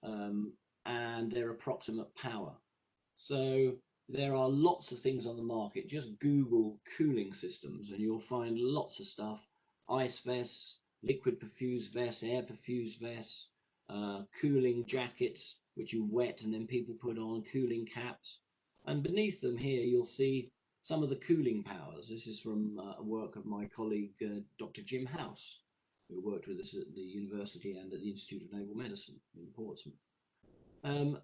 and their approximate power. So there are lots of things on the market. Just Google cooling systems and you'll find lots of stuff. Ice vests, liquid perfused vests, air perfused vests, cooling jackets, which you wet and then people put on, cooling caps. And beneath them here, you'll see some of the cooling powers. This is from a work of my colleague, Dr. Jim House, who worked with us at the university and at the Institute of Naval Medicine in Portsmouth.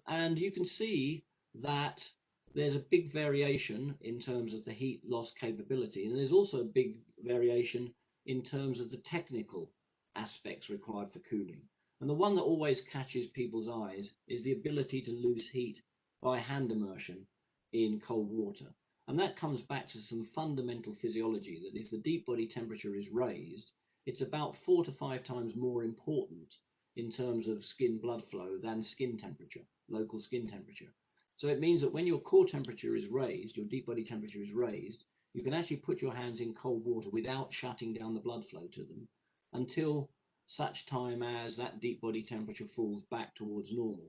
And you can see that there's a big variation in terms of the heat loss capability, and there's also a big variation in terms of the technical aspects required for cooling. And the one that always catches people's eyes is the ability to lose heat by hand immersion in cold water. And that comes back to some fundamental physiology, that if the deep body temperature is raised, it's about 4 to 5 times more important in terms of skin blood flow than skin temperature, local skin temperature. So it means that when your core temperature is raised, your deep body temperature is raised, you can actually put your hands in cold water without shutting down the blood flow to them until such time as that deep body temperature falls back towards normal.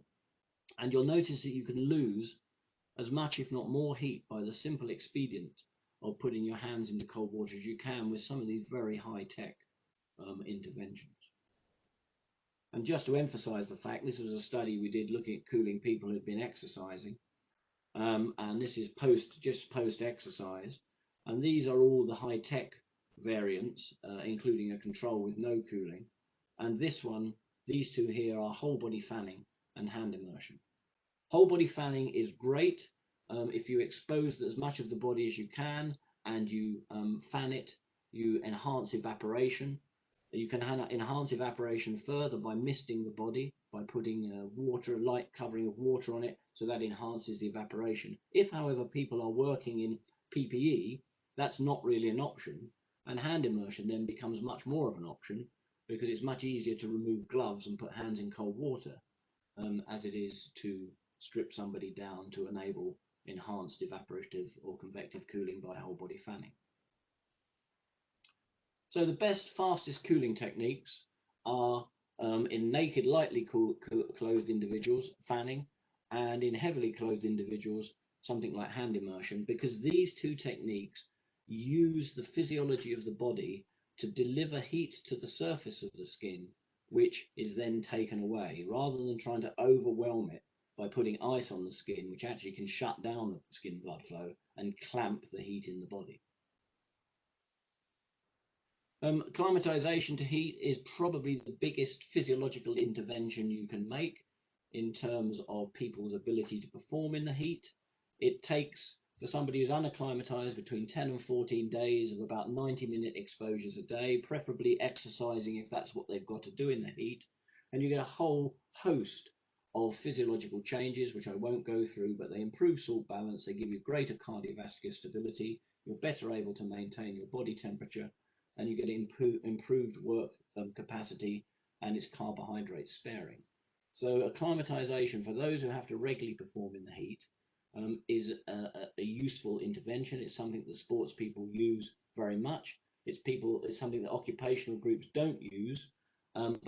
And you'll notice that you can lose as much, if not more, heat by the simple expedient of putting your hands into cold water as you can with some of these very high-tech interventions. And just to emphasize the fact, this was a study we did looking at cooling people who had been exercising. And this is just post-exercise. And these are all the high-tech variants, including a control with no cooling. And this one, these two here are whole body fanning and hand immersion. Whole body fanning is great if you expose as much of the body as you can and you fan it, you enhance evaporation. You can enhance evaporation further by misting the body, by putting a light covering of water on it, so that enhances the evaporation. If, however, people are working in PPE, that's not really an option, and hand immersion then becomes much more of an option because it's much easier to remove gloves and put hands in cold water as it is to strip somebody down to enable enhanced evaporative or convective cooling by whole body fanning. So the best, fastest cooling techniques are in naked, lightly clothed individuals, fanning, and in heavily clothed individuals, something like hand immersion, because these two techniques use the physiology of the body to deliver heat to the surface of the skin, which is then taken away, rather than trying to overwhelm it by putting ice on the skin, which actually can shut down the skin blood flow and clamp the heat in the body. Climatization to heat is probably the biggest physiological intervention you can make in terms of people's ability to perform in the heat. It takes, for somebody who's unacclimatized, between 10 and 14 days of about 90-minute exposures a day, preferably exercising if that's what they've got to do in the heat. And you get a whole host of physiological changes, which I won't go through, but they improve salt balance, they give you greater cardiovascular stability, you're better able to maintain your body temperature, and you get improved work capacity, and it's carbohydrate sparing. So acclimatization, for those who have to regularly perform in the heat, is a useful intervention. It's something that sports people use very much. It's something that occupational groups don't use,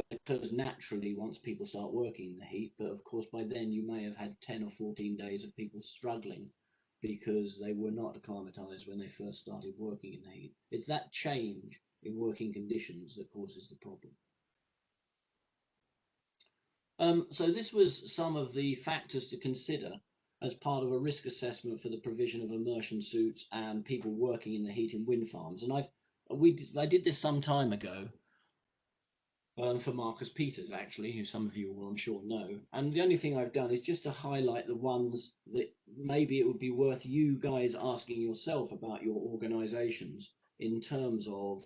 because naturally once people start working in the heat, but of course by then you may have had 10 or 14 days of people struggling because they were not acclimatized when they first started working in the heat. It's that change in working conditions that causes the problem. So this was some of the factors to consider as part of a risk assessment for the provision of immersion suits and people working in the heat in wind farms. And I did this some time ago for Marcus Peters, actually, who some of you will, I'm sure, know. And the only thing I've done is just to highlight the ones that maybe it would be worth you guys asking yourself about your organizations in terms of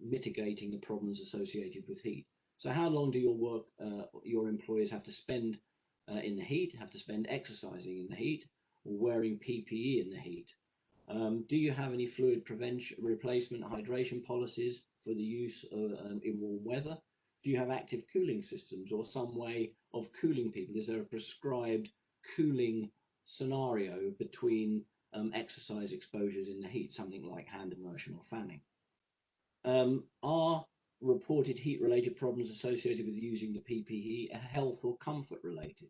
mitigating the problems associated with heat. So how long do your employees have to spend in the heat, have to spend exercising in the heat, or wearing PPE in the heat? Do you have any fluid prevention, replacement, hydration policies for the use in warm weather? Do you have active cooling systems or some way of cooling people? Is there a prescribed cooling scenario between exercise exposures in the heat, something like hand immersion or fanning? Are reported heat-related problems associated with using the PPE are health or comfort-related?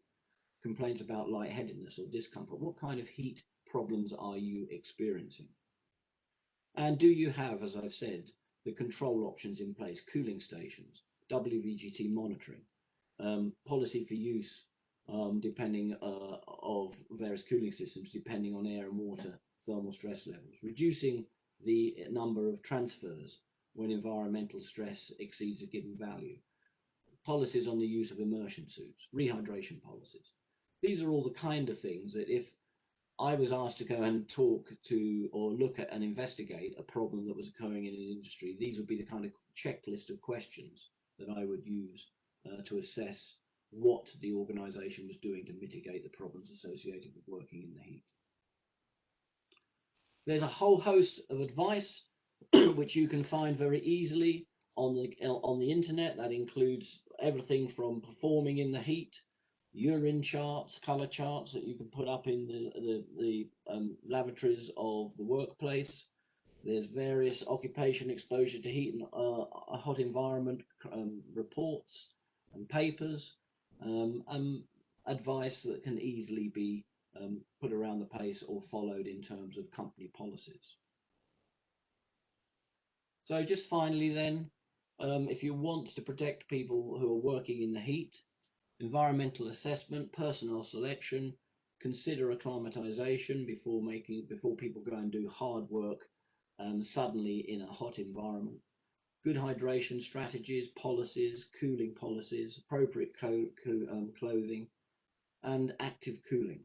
Complaints about lightheadedness or discomfort. What kind of heat problems are you experiencing? And do you have, as I've said, the control options in place, cooling stations, WBGT monitoring, policy for use depending of various cooling systems depending on air and water thermal stress levels, reducing the number of transfers when environmental stress exceeds a given value, policies on the use of immersion suits, rehydration policies. These are all the kind of things that if I was asked to go and talk to or look at and investigate a problem that was occurring in an industry, these would be the kind of checklist of questions that I would use to assess what the organisation was doing to mitigate the problems associated with working in the heat. There's a whole host of advice which you can find very easily on the internet. That includes everything from performing in the heat, urine charts, color charts that you can put up in the lavatories of the workplace. There's various occupation exposure to heat and a hot environment reports and papers, and advice that can easily be put around the place or followed in terms of company policies. So just finally then, if you want to protect people who are working in the heat, environmental assessment, personnel selection, consider acclimatization before people go and do hard work suddenly in a hot environment. Good hydration strategies, policies, cooling policies, appropriate clothing, and active cooling.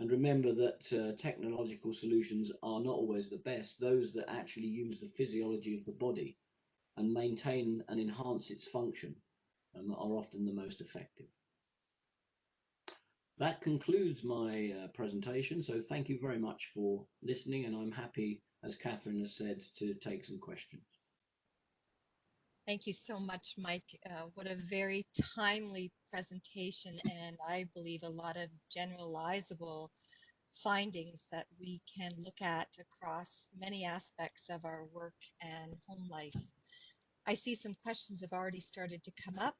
And remember that technological solutions are not always the best. Those that actually use the physiology of the body and maintain and enhance its function are often the most effective. That concludes my presentation. So thank you very much for listening, and I'm happy, as Catherine has said, to take some questions.
Thank you so much, Mike. What a very timely presentation, and I believe a lot of generalizable findings that we can look at across many aspects of our work and home life. I see some questions have already started to come up.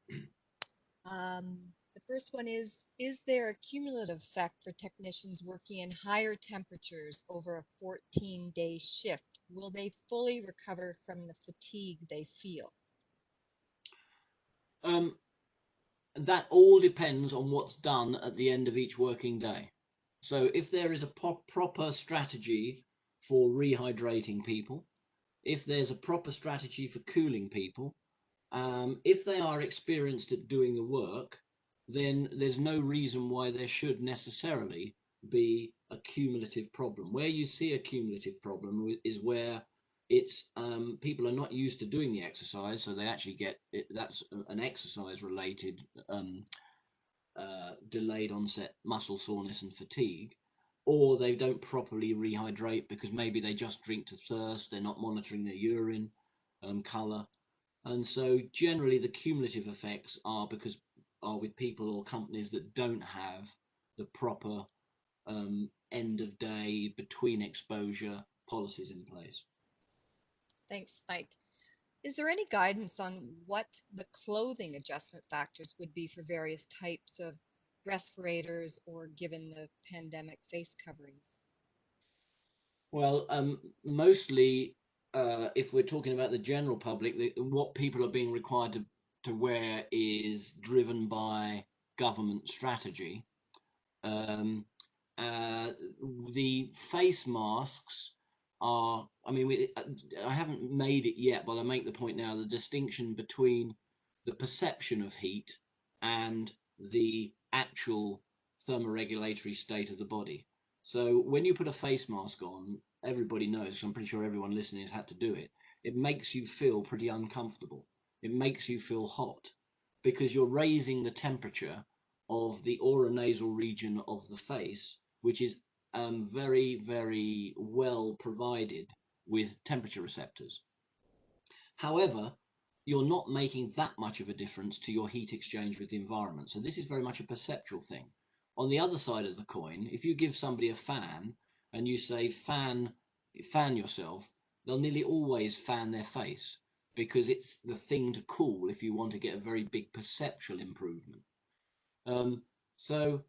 The first one is there a cumulative effect for technicians working in higher temperatures over a 14-day shift? Will they fully recover from the fatigue they feel?
That all depends on what's done at the end of each working day. So if there is a proper strategy for rehydrating people, if there's a proper strategy for cooling people, if they are experienced at doing the work, then there's no reason why there should necessarily be a cumulative problem. Where you see a cumulative problem is where it's people are not used to doing the exercise, so they actually get it. That's an exercise related delayed onset muscle soreness and fatigue, or they don't properly rehydrate because maybe they just drink to thirst, they're not monitoring their urine color. And so generally the cumulative effects are with people or companies that don't have the proper end of day between exposure policies in place.
Thanks, Mike. Is there any guidance on what the clothing adjustment factors would be for various types of respirators or given the pandemic face coverings?
Well, mostly if we're talking about the general public, what people are being required to wear is driven by government strategy. The face masks are, I mean, I haven't made it yet, but I make the point now, the distinction between the perception of heat and the actual thermoregulatory state of the body. So when you put a face mask on, everybody knows, I'm pretty sure everyone listening has had to do it, it makes you feel pretty uncomfortable. It makes you feel hot because you're raising the temperature of the oronasal region of the face, which is very, very well provided with temperature receptors. However, you're not making that much of a difference to your heat exchange with the environment. So this is very much a perceptual thing. On the other side of the coin, if you give somebody a fan and you say fan yourself, they'll nearly always fan their face because it's the thing to cool if you want to get a very big perceptual improvement. So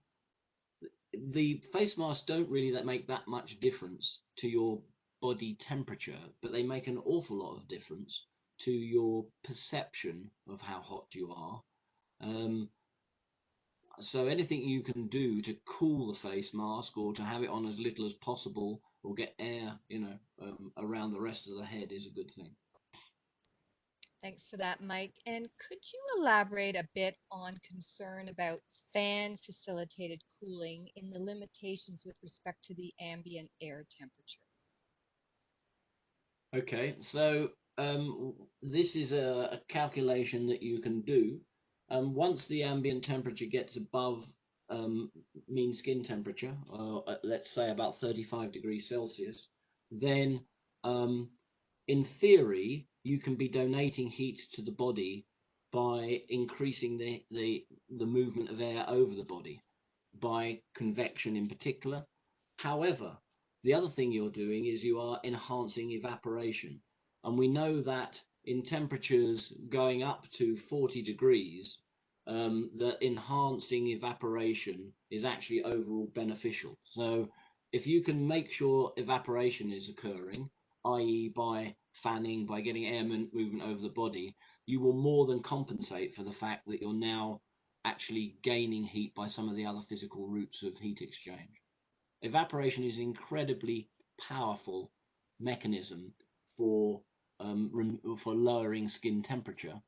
the face masks don't really make that much difference to your body temperature, but they make an awful lot of difference to your perception of how hot you are. So anything you can do to cool the face mask or to have it on as little as possible or get air, around the rest of the head is a good thing.
Thanks for that, Mike. And could you elaborate a bit on concern about fan facilitated cooling in the limitations with respect to the ambient air temperature?
Okay, so this is a calculation that you can do. Once the ambient temperature gets above mean skin temperature, let's say about 35 degrees Celsius, then in theory, you can be donating heat to the body by increasing the movement of air over the body, by convection in particular. However, the other thing you're doing is you are enhancing evaporation. And we know that in temperatures going up to 40 degrees, that enhancing evaporation is actually overall beneficial. So if you can make sure evaporation is occurring, i.e. by fanning, by getting air movement over the body, you will more than compensate for the fact that you're now actually gaining heat by some of the other physical routes of heat exchange. Evaporation is an incredibly powerful mechanism for lowering skin temperature,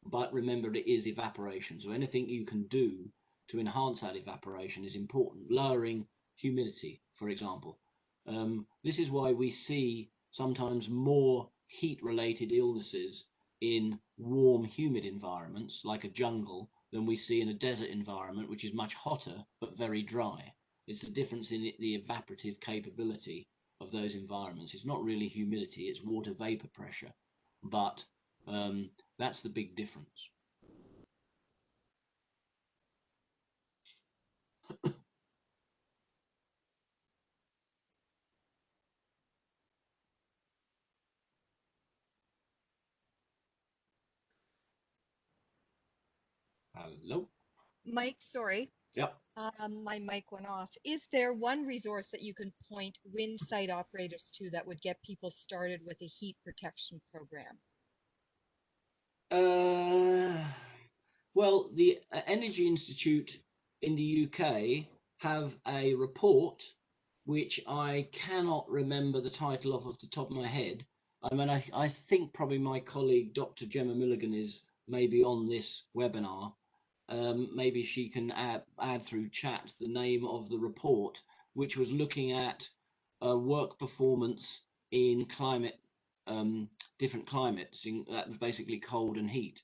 but remember it is evaporation, so anything you can do to enhance that evaporation is important. Lowering humidity, for example. This is why we see sometimes more heat-related illnesses in warm, humid environments like a jungle than we see in a desert environment, which is much hotter but very dry. It's the difference in the evaporative capability of those environments. It's not really humidity, it's water vapor pressure, but that's the big difference. Hello?
Mike, sorry.
Yep.
My mic went off. Is there one resource that you can point wind site operators to that would get people started with a heat protection program?
Well, the Energy Institute in the UK have a report which I cannot remember the title of off the top of my head. I mean, I think probably my colleague Dr. Gemma Milligan is maybe on this webinar. Maybe she can add through chat the name of the report, which was looking at work performance in different climates, that was basically cold and heat.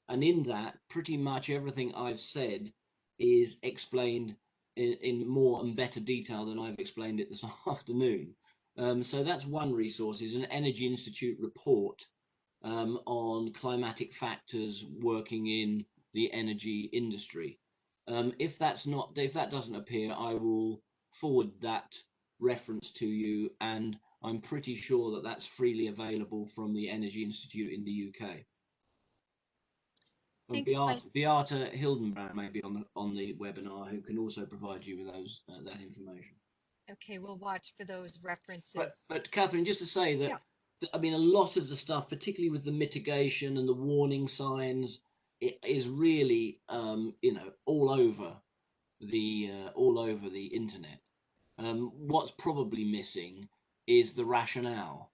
And in that, pretty much everything I've said is explained in more and better detail than I've explained it this afternoon. So that's one resource, is an Energy Institute report on climatic factors working in the energy industry. If that doesn't appear, I will forward that reference to you, and I'm pretty sure that that's freely available from the Energy Institute in the UK. And
Thanks, Mike.
Beata Hildenbrand may be on the webinar, who can also provide you with that information.
Okay, we'll watch for those references.
But Catherine, just to say that, yeah. I mean, a lot of the stuff, particularly with the mitigation and the warning signs, it is really all over the internet. What's probably missing is the rationale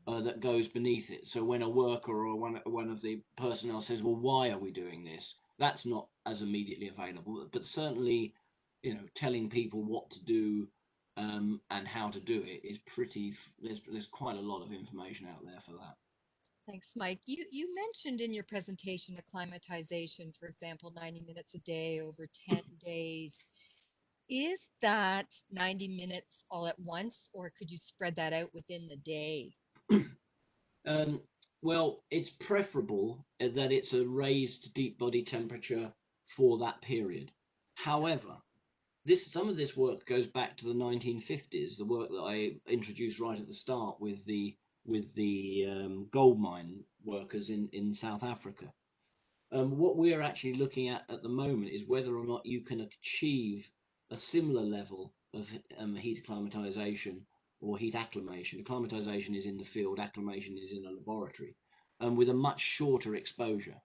that goes beneath it. So when a worker or one of the personnel says, well, why are we doing this? That's not as immediately available, but certainly, telling people what to do and how to do it is there's quite a lot of information out there for that.
Thanks, Mike. You mentioned in your presentation acclimatization, for example, 90 minutes a day over 10 days. Is that 90 minutes all at once, or could you spread that out within the day?
Well, it's preferable that it's a raised deep body temperature for that period. However, some of this work goes back to the 1950s, the work that I introduced right at the start with the gold mine workers in South Africa. What we're actually looking at the moment is whether or not you can achieve a similar level of heat acclimatization or heat acclimation. Acclimatization is in the field, acclimation is in a laboratory, with a much shorter exposure.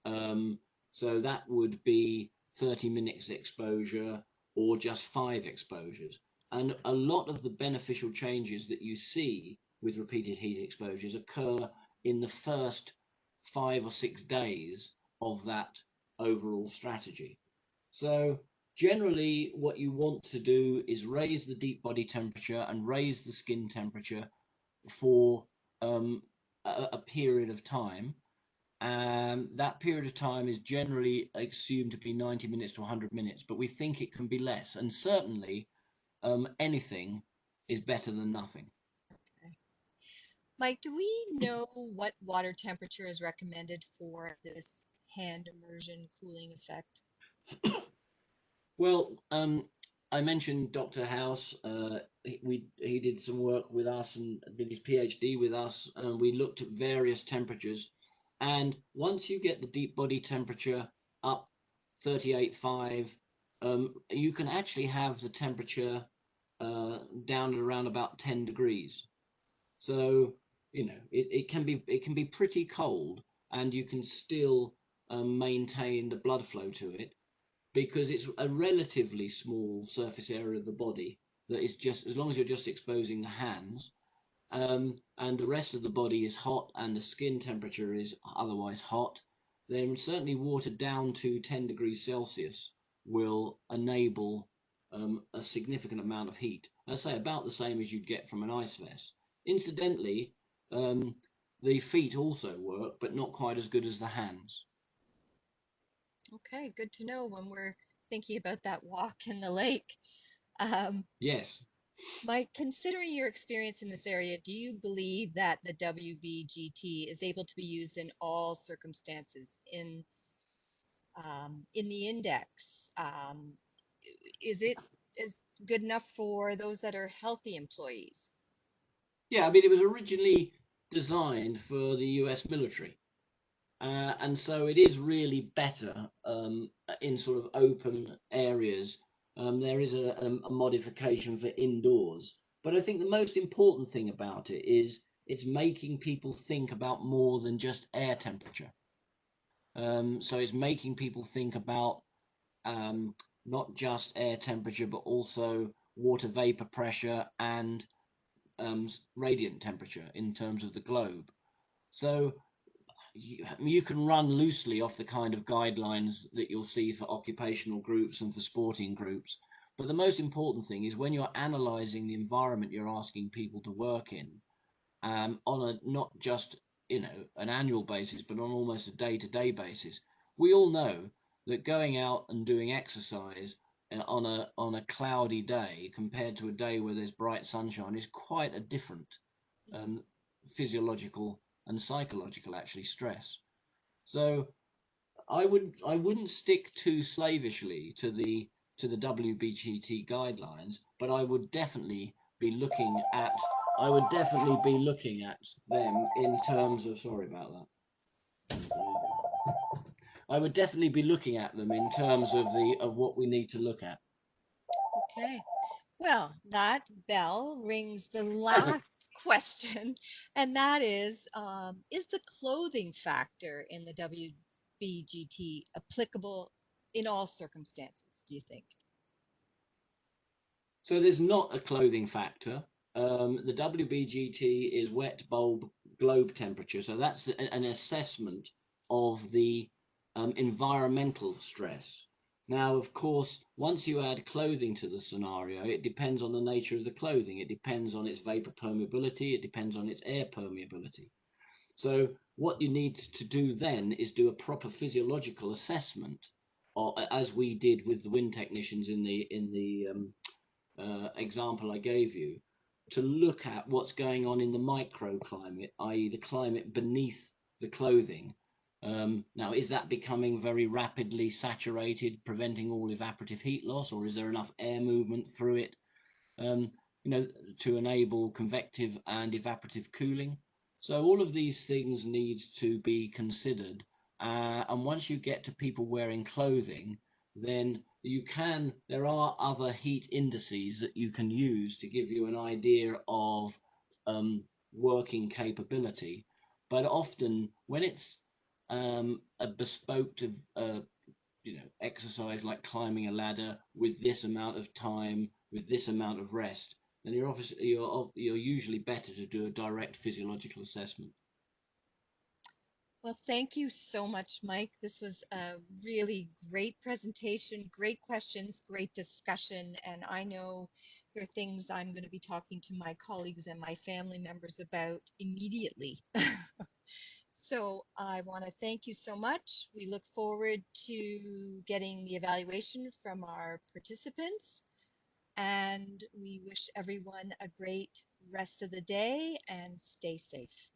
So that would be 30 minutes exposure or just 5 exposures. And a lot of the beneficial changes that you see with repeated heat exposures occur in the first 5 or 6 days of that overall strategy. So generally what you want to do is raise the deep body temperature and raise the skin temperature for a period of time. That period of time is generally assumed to be 90 minutes to 100 minutes, but we think it can be less. And certainly anything is better than nothing.
Okay. Mike, do we know what water temperature is recommended for this hand immersion cooling effect?
Well, I mentioned Dr. House. He did some work with us and did his PhD with us, and we looked at various temperatures. And once you get the deep body temperature up 38.5, you can actually have the temperature down at around about 10 degrees. So, you know, it can be pretty cold, and you can still maintain the blood flow to it, because it's a relatively small surface area of the body that is just, as long as you're just exposing the hands, and the rest of the body is hot and the skin temperature is otherwise hot, then certainly water down to 10 degrees Celsius will enable a significant amount of heat. I say about the same as you'd get from an ice vest. Incidentally, the feet also work, but not quite as good as the hands.
Okay, good to know when we're thinking about that walk in the lake. Um,
Yes.
Mike, considering your experience in this area, do you believe that the WBGT is able to be used in all circumstances in the index? Is it is good enough for those that are healthy employees?
Yeah, I mean, it was originally designed for the US military. And so it is really better in sort of open areas. There is a modification for indoors. But I think the most important thing about it is it's making people think about more than just air temperature. So it's making people think about not just air temperature, but also water vapor pressure and radiant temperature in terms of the globe. So you can run loosely off the kind of guidelines that you'll see for occupational groups and for sporting groups. But the most important thing is when you're analysing the environment you're asking people to work in, on a not just, you know, an annual basis, but on almost a day-to-day basis. We all know that going out and doing exercise on a cloudy day compared to a day where there's bright sunshine is quite a different um, physiological and psychological actually stress. So I wouldn't stick too slavishly to the WBGT guidelines, but I would definitely be looking at them in terms of, sorry about that. I would definitely be looking at them in terms of what we need to look at.
Okay. Well, that bell rings the last question, and that is the clothing factor in the WBGT applicable in all circumstances, do you think?
So there's not a clothing factor. The WBGT is wet bulb globe temperature. So that's an assessment of the environmental stress. Now, of course, once you add clothing to the scenario, it depends on the nature of the clothing. It depends on its vapor permeability. It depends on its air permeability. So what you need to do then is do a proper physiological assessment, or as we did with the wind technicians in the example I gave you, to look at what's going on in the microclimate, i.e. the climate beneath the clothing. Now, is that becoming very rapidly saturated, preventing all evaporative heat loss, or is there enough air movement through it? to enable convective and evaporative cooling. So all of these things need to be considered. And once you get to people wearing clothing, then there are other heat indices that you can use to give you an idea of working capability. But often when it's a bespoke exercise like climbing a ladder with this amount of time, with this amount of rest, then you're usually better to do a direct physiological assessment.
Well, thank you so much, Mike. This was a really great presentation, great questions, great discussion, and I know there are things I'm going to be talking to my colleagues and my family members about immediately. So I want to thank you so much. We look forward to getting the evaluation from our participants, and we wish everyone a great rest of the day and stay safe.